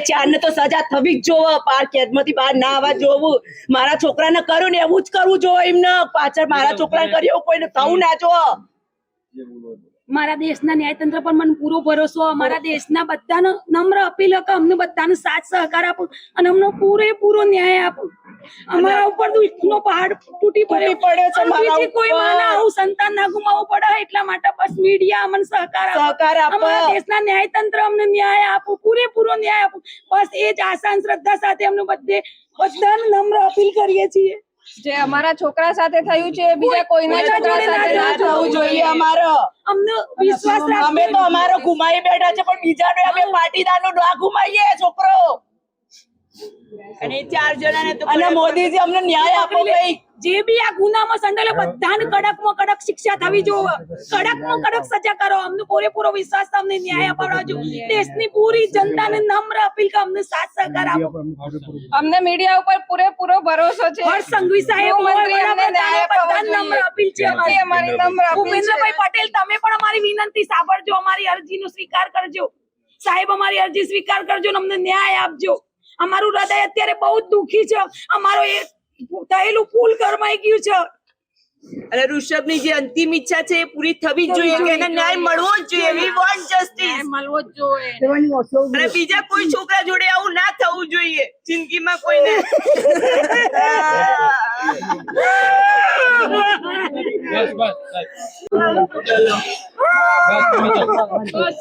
ચારને તો સજા થવી જ જોવે, પાર કેદમાંથી બહાર ના આવવા જોવું. મારા છોકરાને કર્યું ને એવું જ કરવું જોઈએ એમને. પાછળ મારા છોકરાને કર્યું એવું કોઈને થવું ના જોવે. મારા દેશના ન્યાયતંત્ર પર મને પૂરો ભરોસો. અમારા દેશના બધાને નમ્ર અપીલ કે અમને બધાને સાથ સહકાર આપો અને અમને પૂરેપૂરો ન્યાય આપો. અમારા ઉપર દુઃખનો પહાડ તૂટી પડ્યો છે. બીજી કોઈ માને આવું સંતાન ના ગુમાવવું પડે એટલા માટે બસ મીડિયા અમને સહકાર આપો. અમારા દેશના ન્યાયતંત્ર અમને ન્યાય આપો, પૂરેપૂરો ન્યાય આપો. બસ એ જ આશા અને શ્રદ્ધા સાથે અમને બધાને નમ્ર અપીલ કરીએ છીએ. જે અમારા છોકરા સાથે થયું છે બીજા કોઈના છોકરા સાથે ના થવું જોઈએ. અમારો અમને વિશ્વાસ રાખો. અમે તો અમારો ઘુમાઈ બેઠા છે પણ બીજાનો અમે પાટીદારનો ના ઘુમાઈએ છોકરો. અને 4 જણાને તો અને મોદીજી અમને ન્યાય આપો ભાઈ. જે બી આ ગુનામાં સંડોલે બધાને કડકમાં કડક શિક્ષા થવી જોઈએ. કડકમાં કડક સજા કરો. અમને પૂરેપૂરો વિશ્વાસ છે અમને ન્યાય અપાવજો. દેશની પૂરી જનતાને નમ્ર અપીલ કે અમને સાથ સહકાર આપો. અમને મીડિયા ઉપર પૂરેપૂરો ભરોસો છે. હર્ષ સંઘવી સાહેબ મંત્રી અમને ન્યાય અપાવવો નમ્ર અપીલ છે જોઈએ. અમારી નમ્ર અપીલ છે. ભૂપેન્દ્રભાઈ પટેલ તમે પણ અમારી વિનંતી સાંભળજો, અમારી અરજીનો સ્વીકાર કરજો. સાહેબ અમારી અરજી સ્વીકાર કરજો અને અમને ન્યાય આપજો. અમારું હૃદય અત્યારે બહુ જ દુખી છે. અમારો એ થયેલું ફૂલ કરમાઈ ગયું છે. અને ઋષભની જે અંતિમ ઈચ્છા છે એ પૂરી થવી જ જોઈએ કે એને ન્યાય મળવો જ જોઈએ. We want justice. મળવો જ જોઈએ. અને બીજા કોઈ છોકરા જોડે આવું ના થવું જોઈએ જિંદગીમાં કોઈને. બસ